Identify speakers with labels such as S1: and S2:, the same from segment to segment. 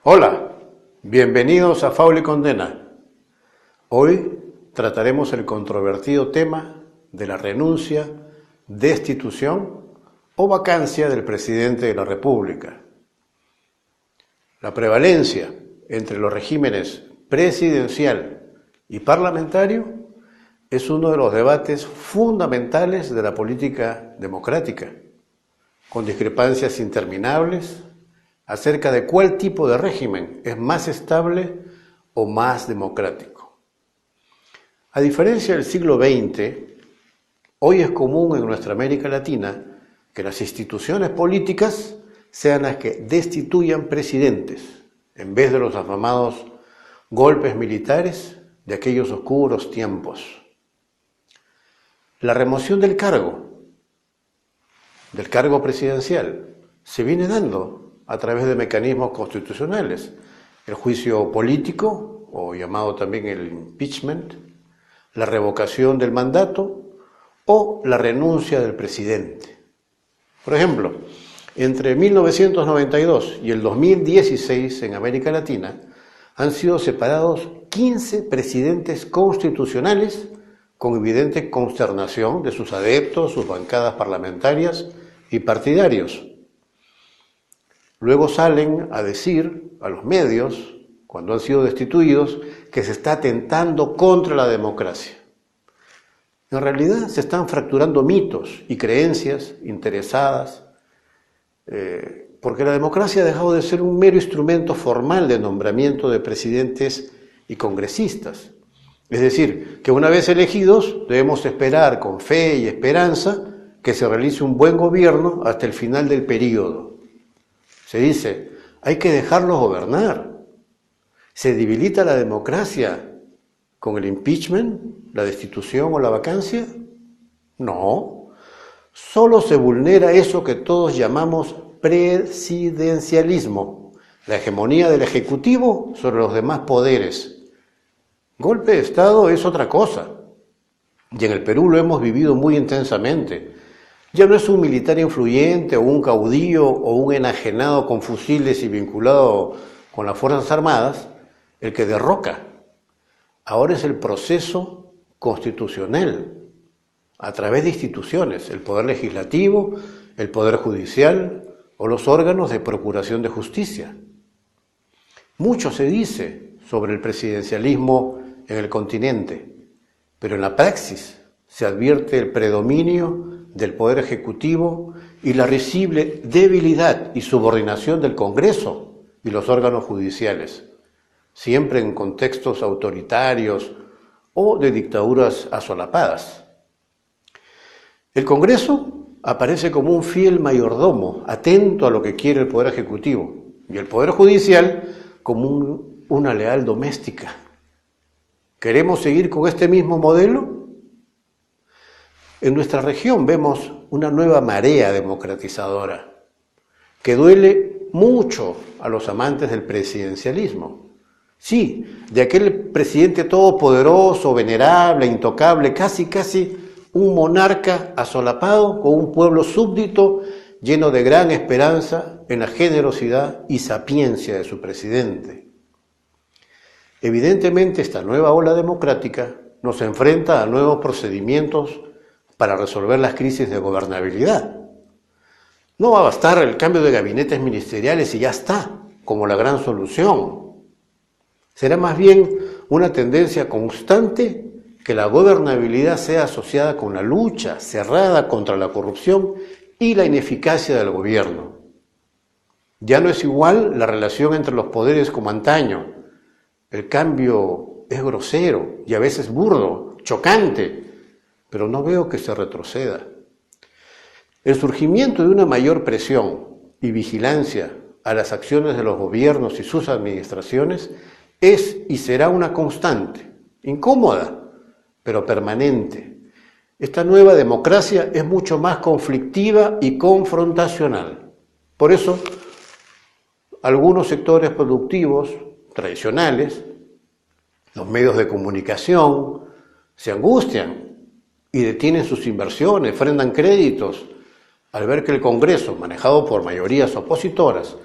S1: Hola, bienvenidos a Faula y Condena. Hoy trataremos el controvertido tema de la renuncia, destitución o vacancia del presidente de la República. La prevalencia entre los regímenes presidencial y parlamentario es uno de los debates fundamentales de la política democrática, con discrepancias interminables acerca de cuál tipo de régimen es más estable o más democrático. A diferencia del siglo XX, hoy es común en nuestra América Latina que las instituciones políticas sean las que destituyan presidentes, en vez de los afamados golpes militares de aquellos oscuros tiempos. La remoción del cargo presidencial, se viene dando a través de mecanismos constitucionales, el juicio político, o llamado también el impeachment, la revocación del mandato o la renuncia del presidente. Por ejemplo, entre 1992 y el 2016 en América Latina han sido separados 15 presidentes constitucionales con evidente consternación de sus adeptos, sus bancadas parlamentarias y partidarios. Luego salen a decir a los medios, cuando han sido destituidos, que se está atentando contra la democracia. En realidad se están fracturando mitos y creencias interesadas, porque la democracia ha dejado de ser un mero instrumento formal de nombramiento de presidentes y congresistas. Es decir, que una vez elegidos debemos esperar con fe y esperanza que se realice un buen gobierno hasta el final del período. Se dice, hay que dejarlos gobernar. ¿Se debilita la democracia con el impeachment, la destitución o la vacancia? No. Solo se vulnera eso que todos llamamos presidencialismo, la hegemonía del Ejecutivo sobre los demás poderes. Golpe de Estado es otra cosa, y en el Perú lo hemos vivido muy intensamente. Ya no es un militar influyente o un caudillo o un enajenado con fusiles y vinculado con las Fuerzas Armadas el que derroca. Ahora es el proceso constitucional, a través de instituciones, el Poder Legislativo, el Poder Judicial o los órganos de procuración de justicia. Mucho se dice sobre el presidencialismo en el continente, pero en la praxis se advierte el predominio del Poder Ejecutivo y la risible debilidad y subordinación del Congreso y los órganos judiciales, siempre en contextos autoritarios o de dictaduras asolapadas. El Congreso aparece como un fiel mayordomo, atento a lo que quiere el Poder Ejecutivo, y el Poder Judicial como una leal doméstica. ¿Queremos seguir con este mismo modelo? En nuestra región vemos una nueva marea democratizadora que duele mucho a los amantes del presidencialismo. Sí, de aquel presidente todopoderoso, venerable, intocable, casi un monarca asolapado con un pueblo súbdito lleno de gran esperanza en la generosidad y sapiencia de su presidente. Evidentemente, esta nueva ola democrática nos enfrenta a nuevos procedimientos para resolver las crisis de gobernabilidad. No va a bastar el cambio de gabinetes ministeriales y ya está, como la gran solución. Será más bien una tendencia constante que la gobernabilidad sea asociada con la lucha cerrada contra la corrupción y la ineficacia del gobierno. Ya no es igual la relación entre los poderes como antaño. El cambio es grosero y a veces burdo, chocante, pero no veo que se retroceda. El surgimiento de una mayor presión y vigilancia a las acciones de los gobiernos y sus administraciones es y será una constante, incómoda, pero permanente. Esta nueva democracia es mucho más conflictiva y confrontacional. Por eso, algunos sectores productivos tradicionales, los medios de comunicación, se angustian y detienen sus inversiones, frenan créditos, al ver que el Congreso, manejado por mayorías opositoras,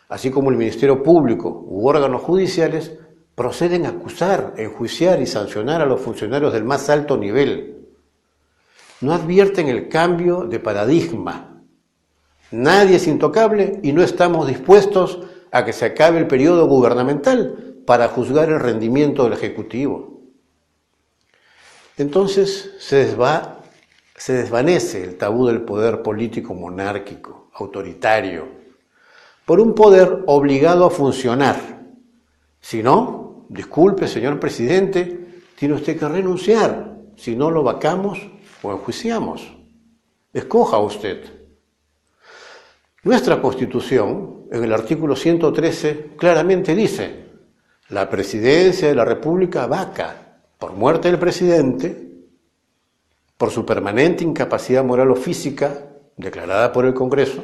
S1: así como el Ministerio Público u órganos judiciales, proceden a acusar, enjuiciar y sancionar a los funcionarios del más alto nivel. No advierten el cambio de paradigma. Nadie es intocable y no estamos dispuestos a que se acabe el periodo gubernamental para juzgar el rendimiento del Ejecutivo. Entonces se desvanece el tabú del poder político monárquico, autoritario, por un poder obligado a funcionar. Si no, disculpe, señor presidente, tiene usted que renunciar, si no lo vacamos o enjuiciamos. Escoja usted. Nuestra Constitución, en el artículo 113, claramente dice: la presidencia de la República vaca por muerte del presidente, por su permanente incapacidad moral o física, declarada por el Congreso,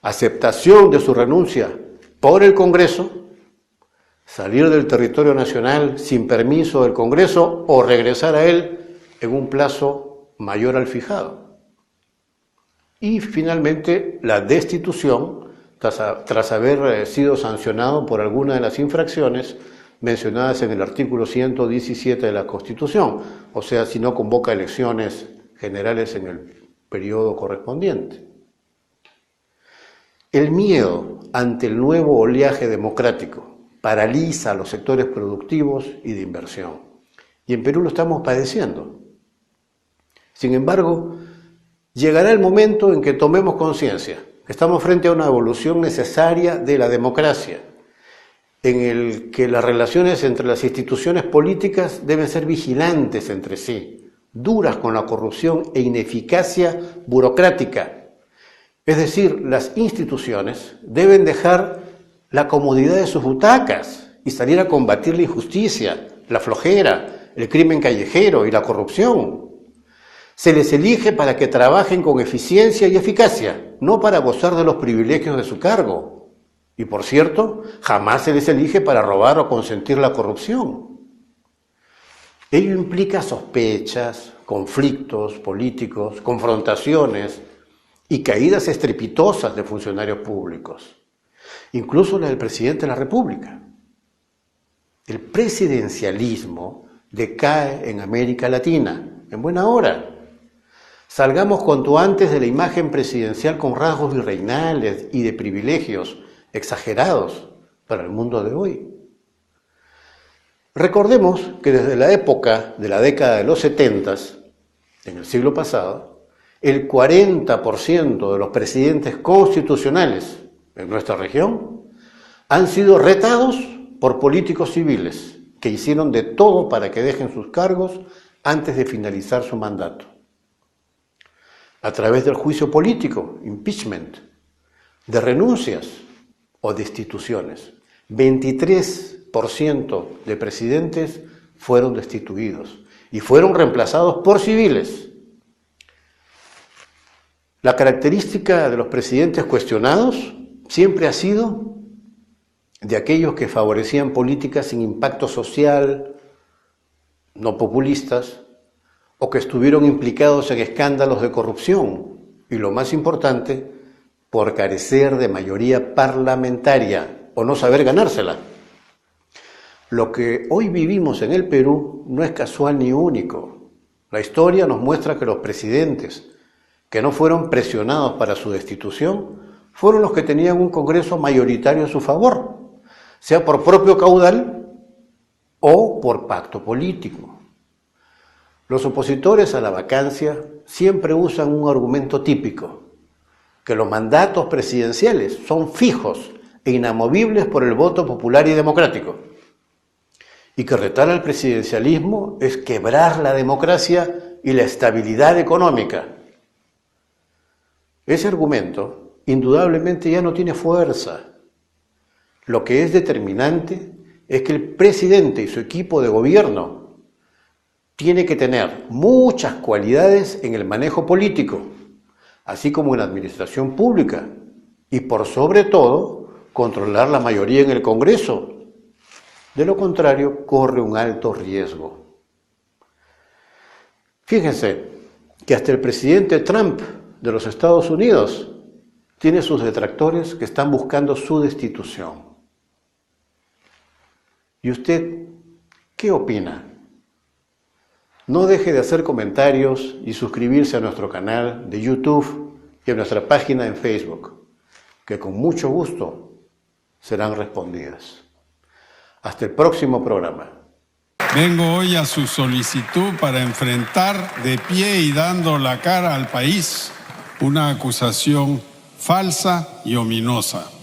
S1: aceptación de su renuncia por el Congreso, salir del territorio nacional sin permiso del Congreso o regresar a él en un plazo mayor al fijado. Y finalmente la destitución tras haber sido sancionado por alguna de las infracciones mencionadas en el artículo 117 de la Constitución, o sea, si no convoca elecciones generales en el periodo correspondiente. El miedo ante el nuevo oleaje democrático paraliza a los sectores productivos y de inversión, y en Perú lo estamos padeciendo. Sin embargo, llegará el momento en que tomemos conciencia. Estamos frente a una evolución necesaria de la democracia, en el que las relaciones entre las instituciones políticas deben ser vigilantes entre sí, duras con la corrupción e ineficacia burocrática. Es decir, las instituciones deben dejar la comodidad de sus butacas y salir a combatir la injusticia, la flojera, el crimen callejero y la corrupción. Se les elige para que trabajen con eficiencia y eficacia, no para gozar de los privilegios de su cargo. Y por cierto, jamás se les elige para robar o consentir la corrupción. Ello implica sospechas, conflictos políticos, confrontaciones y caídas estrepitosas de funcionarios públicos, incluso la del presidente de la República. El presidencialismo decae en América Latina, en buena hora. Salgamos cuanto antes de la imagen presidencial con rasgos virreinales y de privilegios exagerados para el mundo de hoy. Recordemos que desde la época de la década de los 70, en el siglo pasado, el 40% de los presidentes constitucionales en nuestra región han sido retados por políticos civiles que hicieron de todo para que dejen sus cargos antes de finalizar su mandato. A través del juicio político, impeachment, de renuncias o destituciones. 23% de presidentes fueron destituidos y fueron reemplazados por civiles. La característica de los presidentes cuestionados siempre ha sido de aquellos que favorecían políticas sin impacto social, no populistas, o que estuvieron implicados en escándalos de corrupción, y lo más importante, por carecer de mayoría parlamentaria o no saber ganársela. Lo que hoy vivimos en el Perú no es casual ni único. La historia nos muestra que los presidentes que no fueron presionados para su destitución fueron los que tenían un Congreso mayoritario a su favor, sea por propio caudal o por pacto político. Los opositores a la vacancia siempre usan un argumento típico: que los mandatos presidenciales son fijos e inamovibles por el voto popular y democrático, y que retar al presidencialismo es quebrar la democracia y la estabilidad económica. Ese argumento indudablemente ya no tiene fuerza. Lo que es determinante es que el presidente y su equipo de gobierno tiene que tener muchas cualidades en el manejo político, así como en la administración pública, y por sobre todo, controlar la mayoría en el Congreso. De lo contrario, corre un alto riesgo. Fíjense que hasta el presidente Trump de los Estados Unidos tiene sus detractores que están buscando su destitución. ¿Y usted qué opina? No deje de hacer comentarios y suscribirse a nuestro canal de YouTube y a nuestra página en Facebook, que con mucho gusto serán respondidas. Hasta el próximo programa.
S2: Vengo hoy a su solicitud para enfrentar de pie y dando la cara al país una acusación falsa y ominosa.